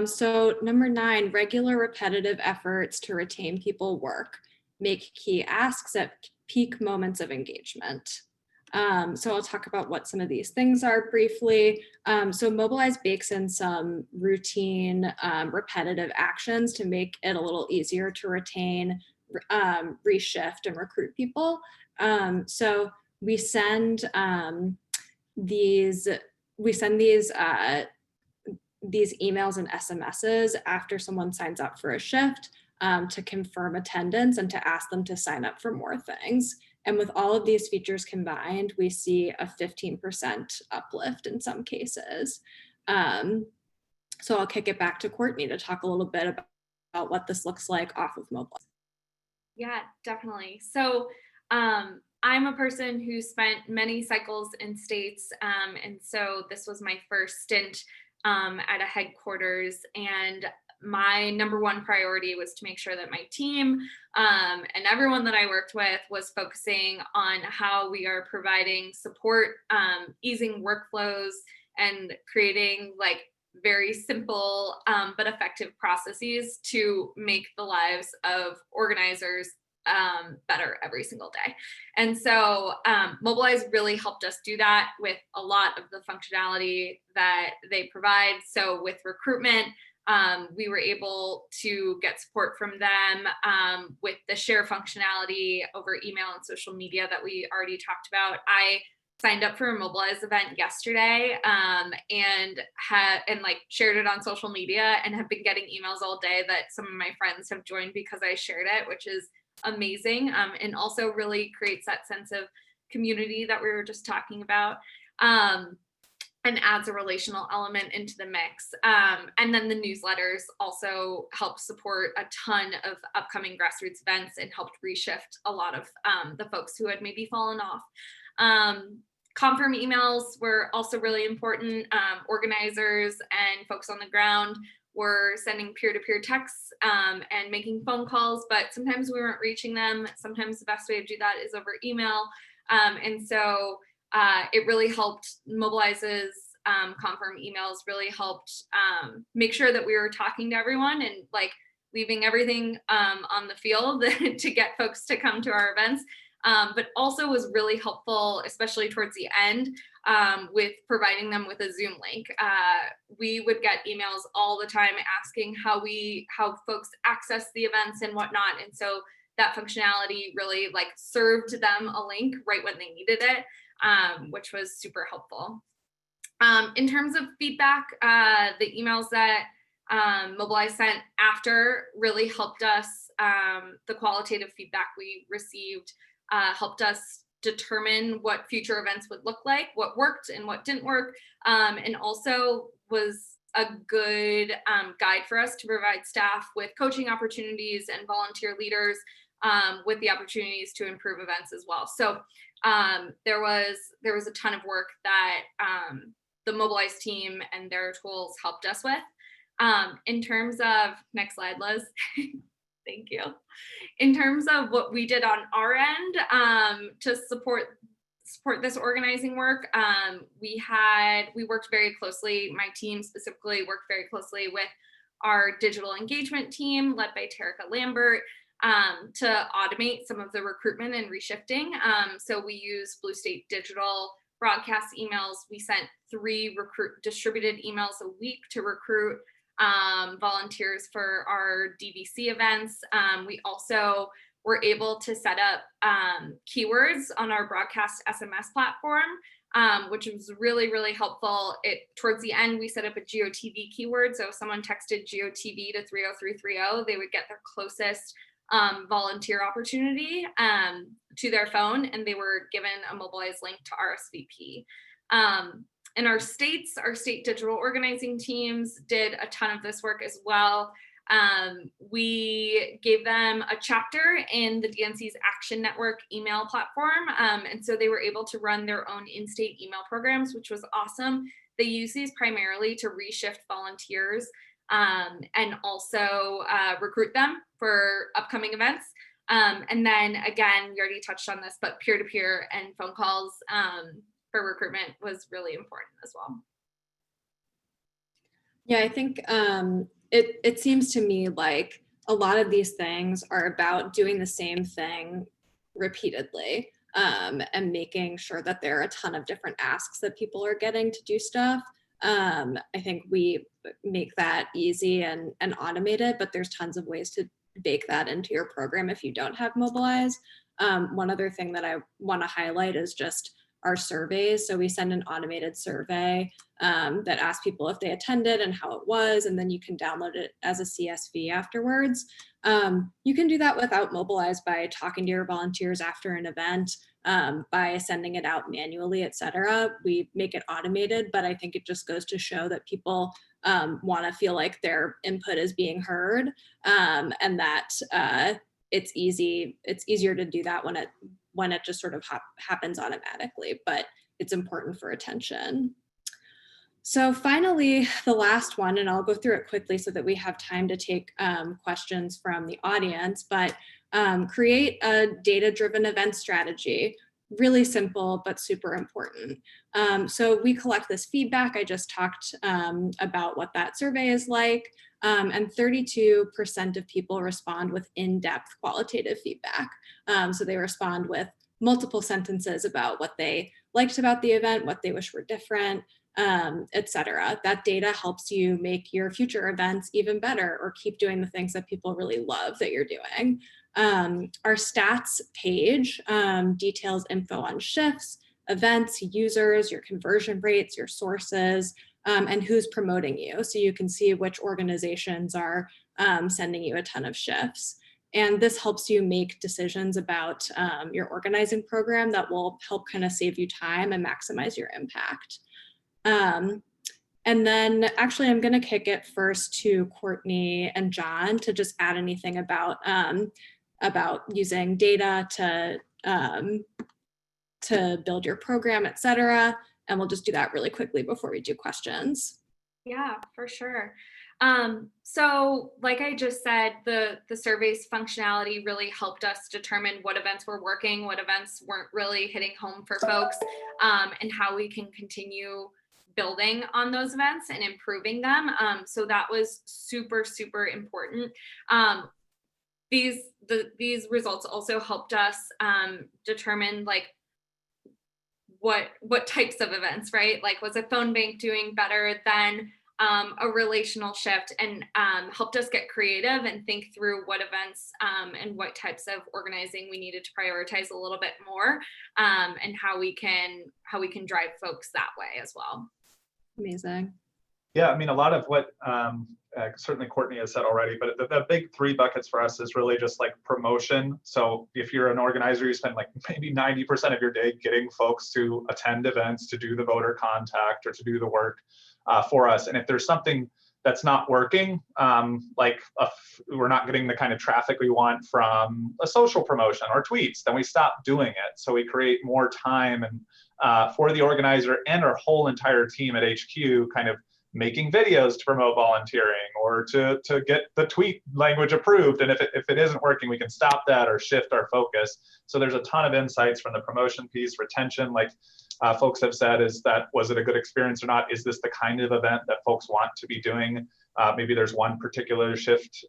So number 9, regular repetitive efforts to retain people work. Make key asks at peak moments of engagement. So I'll talk about what some of these things are briefly. So Mobilize bakes in some routine, repetitive actions to make it a little easier to retain, reshift, and recruit people. So we send these emails and SMSs after someone signs up for a shift to confirm attendance and to ask them to sign up for more things. And with all of these features combined, we see a 15% uplift in some cases. So I'll kick it back to Courtney to talk a little bit about what this looks like off of Mobilize. Yeah, definitely. So I'm a person who spent many cycles in states. And so this was my first stint at a headquarters. And my number one priority was to make sure that my team and everyone that I worked with was focusing on how we are providing support, easing workflows, and creating like very simple but effective processes to make the lives of organizers better every single day. And so Mobilize really helped us do that with a lot of the functionality that they provide. So with recruitment, we were able to get support from them with the share functionality over email and social media that we already talked about. I signed up for a Mobilize event yesterday and like shared it on social media and have been getting emails all day that some of my friends have joined because I shared it, which is amazing, and also really creates that sense of community that we were just talking about. And adds a relational element into the mix. And then the newsletters also help support a ton of upcoming grassroots events and helped reshift a lot of the folks who had maybe fallen off. Confirm emails were also really important. Organizers and folks on the ground were sending peer-to-peer texts and making phone calls, but sometimes we weren't reaching them. Sometimes the best way to do that is over email. And so it really helped. Mobilize's confirm emails really helped make sure that we were talking to everyone and like leaving everything on the field to get folks to come to our events, but also was really helpful, especially towards the end, with providing them with a Zoom link. We would get emails all the time asking how folks access the events and whatnot, and so that functionality really like served them a link right when they needed it. Which was super helpful. In terms of feedback, the emails that Mobilize sent after really helped us. The qualitative feedback we received helped us determine what future events would look like, what worked and what didn't work, and also was a good guide for us to provide staff with coaching opportunities and volunteer leaders with the opportunities to improve events as well. So there was a ton of work that the Mobilize team and their tools helped us with. In terms of, next slide, Liz. Thank you. In terms of what we did on our end to support this organizing work, we worked very closely, my team specifically worked very closely with our digital engagement team led by Terica Lambert. to automate some of the recruitment and reshifting. So we use Blue State Digital broadcast emails. We sent 3 distributed emails a week to recruit volunteers for our DVC events. We also were able to set up keywords on our broadcast SMS platform, which was really, really helpful. Towards the end, we set up a GOTV keyword. So if someone texted GOTV to 30330, they would get their closest volunteer opportunity to their phone, and they were given a Mobilize link to RSVP. And our state digital organizing teams did a ton of this work as well. We gave them a chapter in the DNC's Action Network email platform. And so they were able to run their own in-state email programs, which was awesome. They use these primarily to reshift volunteers and also recruit them for upcoming events. And then again, we already touched on this, but peer-to-peer and phone calls for recruitment was really important as well. Yeah, I think it seems to me like a lot of these things are about doing the same thing repeatedly and making sure that there are a ton of different asks that people are getting to do stuff. I think we make that easy and automated, but there's tons of ways to bake that into your program if you don't have Mobilize. One other thing that I want to highlight is just our surveys. So we send an automated survey that asks people if they attended and how it was, and then you can download it as a CSV afterwards. You can do that without Mobilize by talking to your volunteers after an event, by sending it out manually, etc. We make it automated, but I think it just goes to show that people want to feel like their input is being heard, and that it's easier to do that when it just sort of happens automatically, but it's important for attention. So finally, the last one, and I'll go through it quickly so that we have time to take questions from the audience, but create a data-driven event strategy. Really simple, but super important. So we collect this feedback. I just talked about what that survey is like. And 32% of people respond with in-depth qualitative feedback. So they respond with multiple sentences about what they liked about the event, what they wish were different, etc. That data helps you make your future events even better or keep doing the things that people really love that you're doing. Our stats page details info on shifts, events, users, your conversion rates, your sources, and who's promoting you. So you can see which organizations are sending you a ton of shifts. And this helps you make decisions about your organizing program that will help kind of save you time and maximize your impact. And then actually I'm going to kick it first to Courtney and John to just add anything about using data to build your program, et cetera. And we'll just do that really quickly before we do questions. Yeah, for sure. So like I just said, the survey's functionality really helped us determine what events were working, what events weren't really hitting home for folks, and how we can continue building on those events and improving them. So that was super, super important. These results also helped us determine like what types of events, right? Like, was a phone bank doing better than a relational shift, and helped us get creative and think through what events and what types of organizing we needed to prioritize a little bit more, and how we can drive folks that way as well. Amazing. Yeah, I mean, a lot of what certainly Courtney has said already, but the big 3 buckets for us is really just like promotion. So if you're an organizer, you spend like maybe 90% of your day getting folks to attend events, to do the voter contact, or to do the work for us. And if there's something that's not working, we're not getting the kind of traffic we want from a social promotion or tweets, then we stop doing it. So we create more time and for the organizer and our whole entire team at HQ kind of making videos to promote volunteering or to get the tweet language approved. And if it isn't working, we can stop that or shift our focus. So there's a ton of insights from the promotion piece, retention, like folks have said, was it a good experience or not? Is this the kind of event that folks want to be doing Maybe there's one particular shift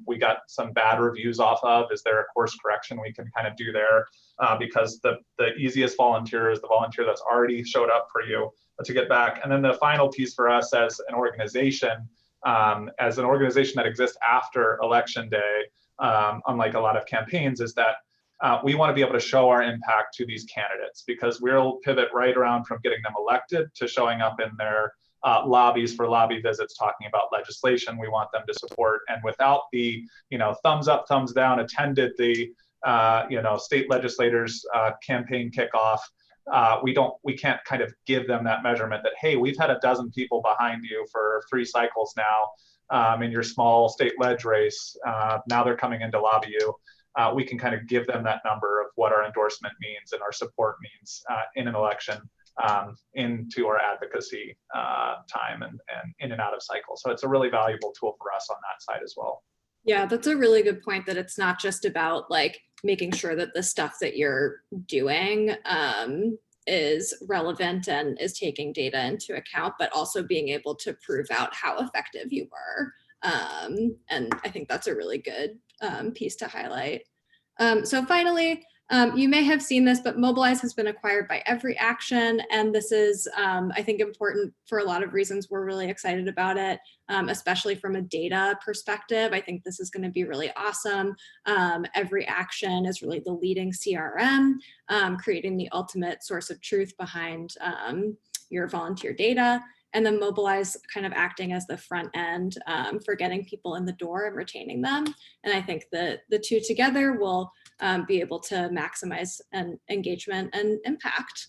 we got some bad reviews off of. Is there a course correction we can kind of do there? Because the easiest volunteer is the volunteer that's already showed up for you to get back. And then the final piece for us as an organization that exists after Election Day, unlike a lot of campaigns, is that we want to be able to show our impact to these candidates, because we'll pivot right around from getting them elected to showing up in their lobbies for lobby visits talking about legislation we want them to support. And without the thumbs up, thumbs down, attended the state legislators campaign kickoff, we can't kind of give them that measurement that, hey, we've had a dozen people behind you for 3 cycles now in your small state ledge race. Now they're coming in to lobby you. We can kind of give them that number of what our endorsement means and our support means in an election into our advocacy time and in and out of cycle. So it's a really valuable tool for us on that side as well. Yeah, that's a really good point, that it's not just about like making sure that the stuff that you're doing is relevant and is taking data into account, but also being able to prove out how effective you were. And I think that's a really good piece to highlight. So finally, you may have seen this, but Mobilize has been acquired by Every Action, and this is, I think, important for a lot of reasons. We're really excited about it, especially from a data perspective. I think this is going to be really awesome. Every Action is really the leading CRM, creating the ultimate source of truth behind your volunteer data. And then Mobilize kind of acting as the front end for getting people in the door and retaining them. And I think the two together will be able to maximize engagement and impact.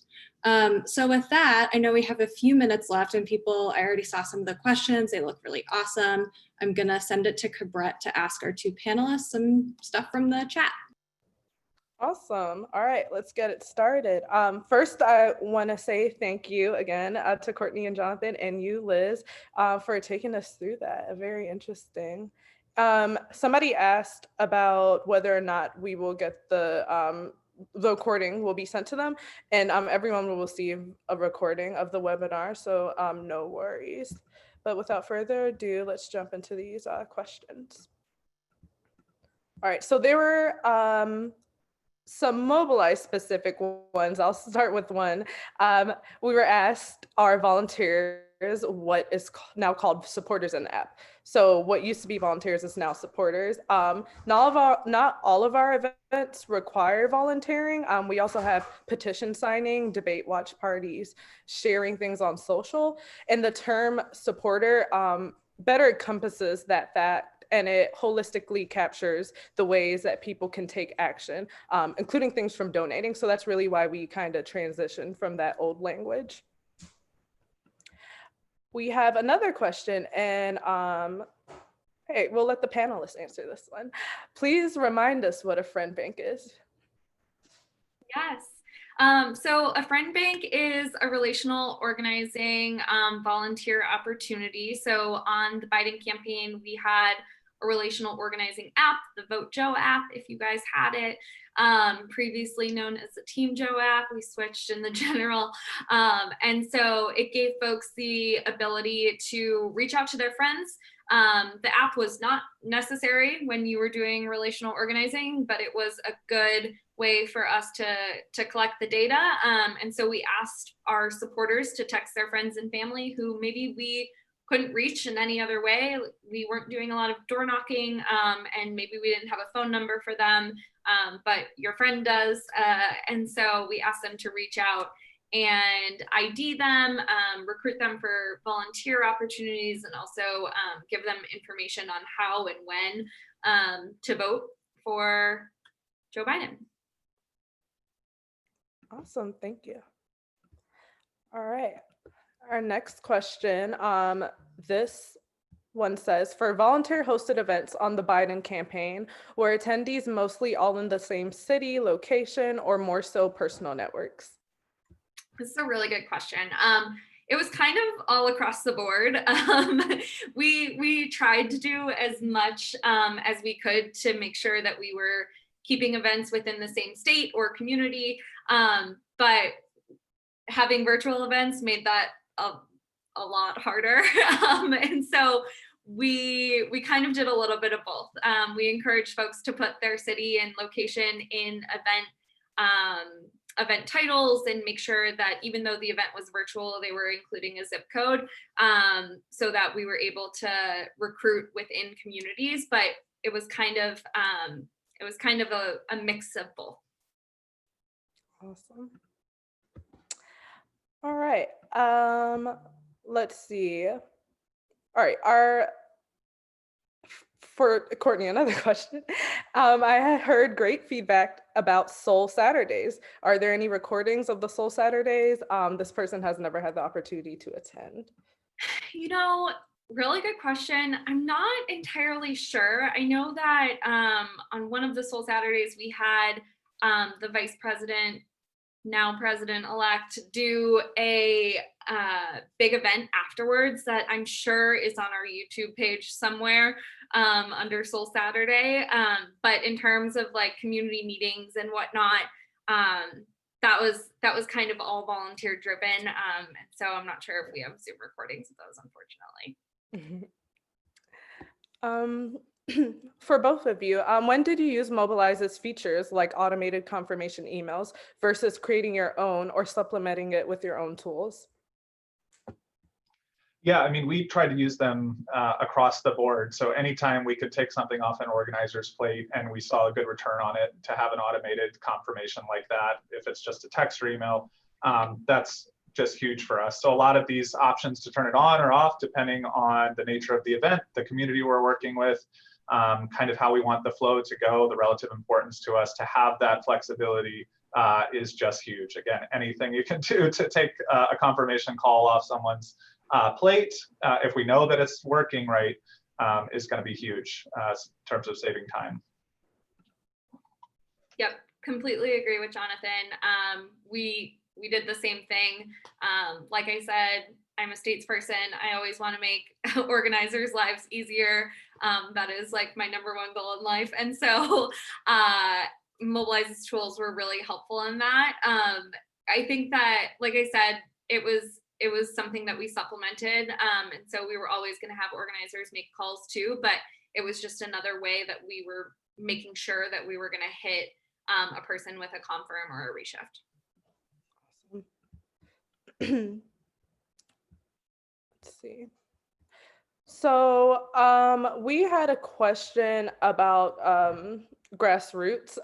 So with that, I know we have a few minutes left, and I already saw some of the questions. They look really awesome. I'm gonna send it to Cabret to ask our 2 panelists some stuff from the chat. Awesome. All right, let's get it started. First, I want to say thank you again to Courtney and Jonathan, and you, Liz, for taking us through that. Very interesting. Somebody asked about whether or not we will get the recording will be sent to them, and everyone will receive a recording of the webinar, so no worries. But without further ado, let's jump into these questions. All right, so there were some Mobilize specific ones. I'll start with one. We were asked, our volunteers, what is now called supporters in the app. So what used to be volunteers is now supporters. Not all of our events require volunteering. We also have petition signing, debate watch parties, sharing things on social. And the term supporter better encompasses that fact, and it holistically captures the ways that people can take action, including things from donating. So that's really why we kind of transitioned from that old language. We have another question, and hey, we'll let the panelists answer this one. Please remind us what a friend bank is. Yes. So a friend bank is a relational organizing volunteer opportunity. So on the Biden campaign, we had a relational organizing app, the Vote Joe app, if you guys had it, previously known as the Team Joe app. We switched in the general. And so it gave folks the ability to reach out to their friends. The app was not necessary when you were doing relational organizing, but it was a good way for us to collect the data. And so we asked our supporters to text their friends and family who maybe we couldn't reach in any other way. We weren't doing a lot of door knocking, and maybe we didn't have a phone number for them, but your friend does. And so we asked them to reach out and ID them, recruit them for volunteer opportunities, and also give them information on how and when to vote for Joe Biden. Awesome, thank you. All right, our next question, this one says, for volunteer hosted events on the Biden campaign, were attendees mostly all in the same city, location, or more so personal networks? This is a really good question. It was kind of all across the board. We tried to do as much as we could to make sure that we were keeping events within the same state or community, but having virtual events made that a lot harder. And so we kind of did a little bit of both. We encouraged folks to put their city and location in event titles and make sure that even though the event was virtual, they were including a zip code, so that we were able to recruit within communities. But it was kind of a mix of both. Awesome. All right. Let's see. All right. For Courtney, another question. I had heard great feedback about Soul Saturdays. Are there any recordings of the Soul Saturdays? This person has never had the opportunity to attend. You know, really good question. I'm not entirely sure. I know that on one of the Soul Saturdays, we had the vice president, now president-elect, do a big event afterwards that I'm sure is on our YouTube page somewhere under Soul Saturday. But in terms of like community meetings and whatnot, that was kind of all volunteer driven. And so I'm not sure if we have Zoom recordings of those, unfortunately. For both of you, when did you use Mobilize's features like automated confirmation emails versus creating your own or supplementing it with your own tools? Yeah, I mean, we try to use them across the board. So anytime we could take something off an organizer's plate and we saw a good return on it, to have an automated confirmation like that, if it's just a text or email, that's just huge for us. So a lot of these options to turn it on or off, depending on the nature of the event, the community we're working with, kind of how we want the flow to go, the relative importance to us, to have that flexibility is just huge. Again, anything you can do to take a confirmation call off someone's plate, if we know that it's working right, is going to be huge in terms of saving time. Yep, completely agree with Jonathan. We did the same thing. Like I said, I'm a statesperson. I always want to make organizers' lives easier. That is like my number one goal in life. And so Mobilize's tools were really helpful in that. I think that, like I said, it was something that we supplemented. And so we were always going to have organizers make calls too, but it was just another way that we were making sure that we were going to hit a person with a confirm or a reshift. Awesome. Let's see. So we had a question about grassroots.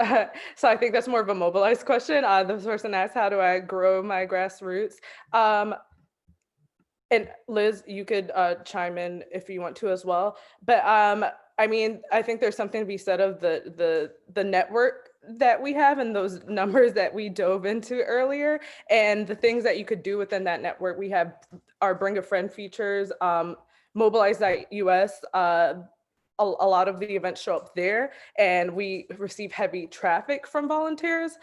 So I think that's more of a Mobilize question. This person asked, how do I grow my grassroots? And Liz, you could chime in if you want to as well. But I mean, I think there's something to be said of the network that we have and those numbers that we dove into earlier, and the things that you could do within that network. We have our Bring a Friend features, Mobilize.us. A lot of the events show up there, and we receive heavy traffic from volunteers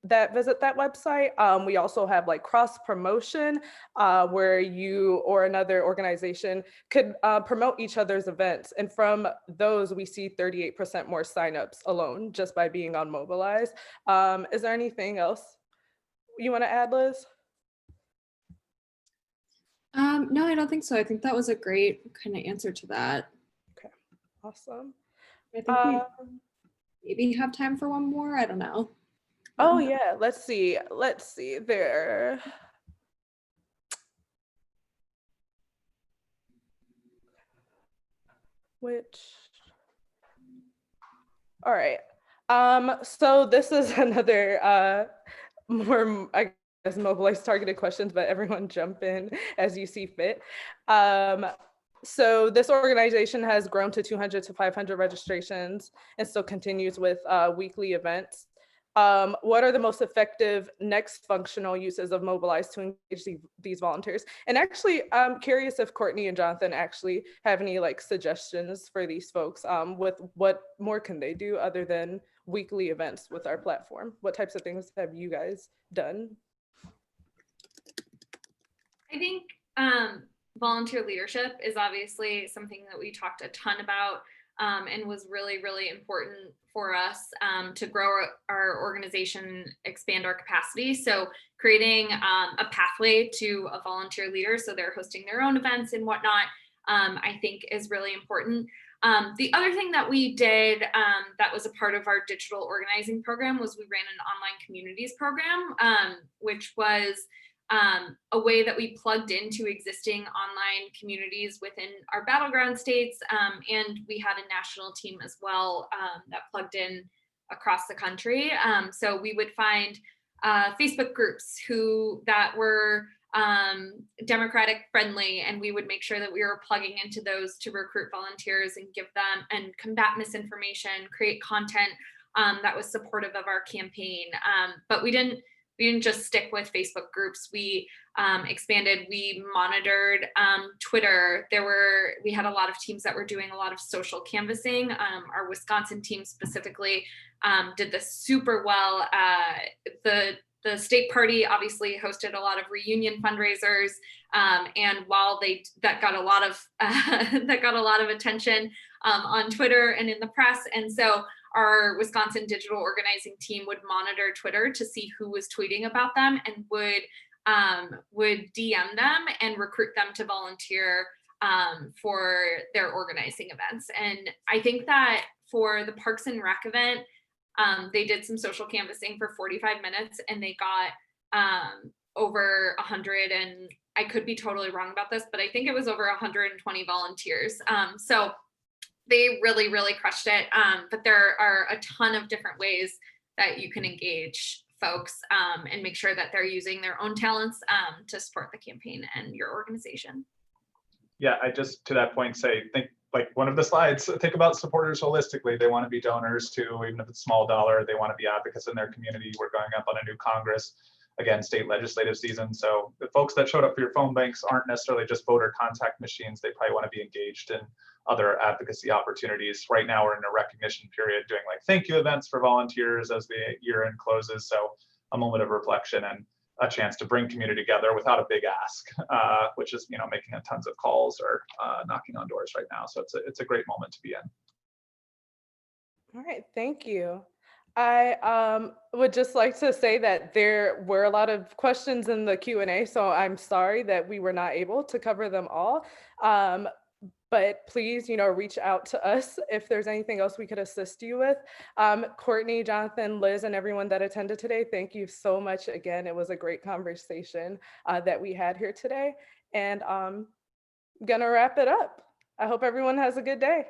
that visit that website. We also have like cross promotion, where you or another organization could promote each other's events. And from those, we see 38% more signups alone just by being on Mobilize. Is there anything else you want to add, Liz? No, I don't think so. I think that was a great kind of answer to that. Okay, awesome. I think we maybe have time for one more. I don't know. Oh yeah, let's see there. All right. So this is another more, I guess, Mobilize targeted questions, but everyone jump in as you see fit. So this organization has grown to 200 to 500 registrations and still continues with weekly events. What are the most effective next functional uses of Mobilize to engage these volunteers? And actually, I'm curious if Courtney and Jonathan actually have any like suggestions for these folks with what more can they do other than weekly events with our platform? What types of things have you guys done? I think volunteer leadership is obviously something that we talked a ton about and was really, really important for us to grow our organization, expand our capacity. So creating a pathway to a volunteer leader, so they're hosting their own events and whatnot, I think is really important. The other thing that we did that was a part of our digital organizing program was we ran an online communities program, which was a way that we plugged into existing online communities within our battleground states. And we had a national team as well that plugged in across the country. So we would find Facebook groups that were Democratic friendly, and we would make sure that we were plugging into those to recruit volunteers and give them and combat misinformation, create content that was supportive of our campaign. But we didn't just stick with Facebook groups. We expanded. We monitored Twitter. We had a lot of teams that were doing a lot of social canvassing. Our Wisconsin team specifically did this super well. The state party obviously hosted a lot of reunion fundraisers, and while that got a lot of attention on Twitter and in the press, and so our Wisconsin digital organizing team would monitor Twitter to see who was tweeting about them and would DM them and recruit them to volunteer for their organizing events. And I think that for the Parks and Rec event, they did some social canvassing for 45 minutes and they got over 100, and I could be totally wrong about this, but I think it was over 120 volunteers. So they really, really crushed it. But there are a ton of different ways that you can engage folks and make sure that they're using their own talents to support the campaign and your organization. Yeah, I just, to that point, think like one of the slides, think about supporters holistically. They want to be donors too, even if it's small dollar. They want to be advocates in their community. We're going up on a new Congress, again, state legislative season. So the folks that showed up for your phone banks aren't necessarily just voter contact machines. They probably want to be engaged in other advocacy opportunities. Right now, we're in a recognition period doing like thank you events for volunteers as the year end closes. So a moment of reflection and a chance to bring community together without a big ask, which is, making a tons of calls or knocking on doors right now. So it's a great moment to be in. All right, thank you. I would just like to say that there were a lot of questions in the Q&A, so I'm sorry that we were not able to cover them all. But please, reach out to us if there's anything else we could assist you with. Courtney, Jonathan, Liz, and everyone that attended today, thank you so much again. It was a great conversation that we had here today. And I'm gonna wrap it up. I hope everyone has a good day.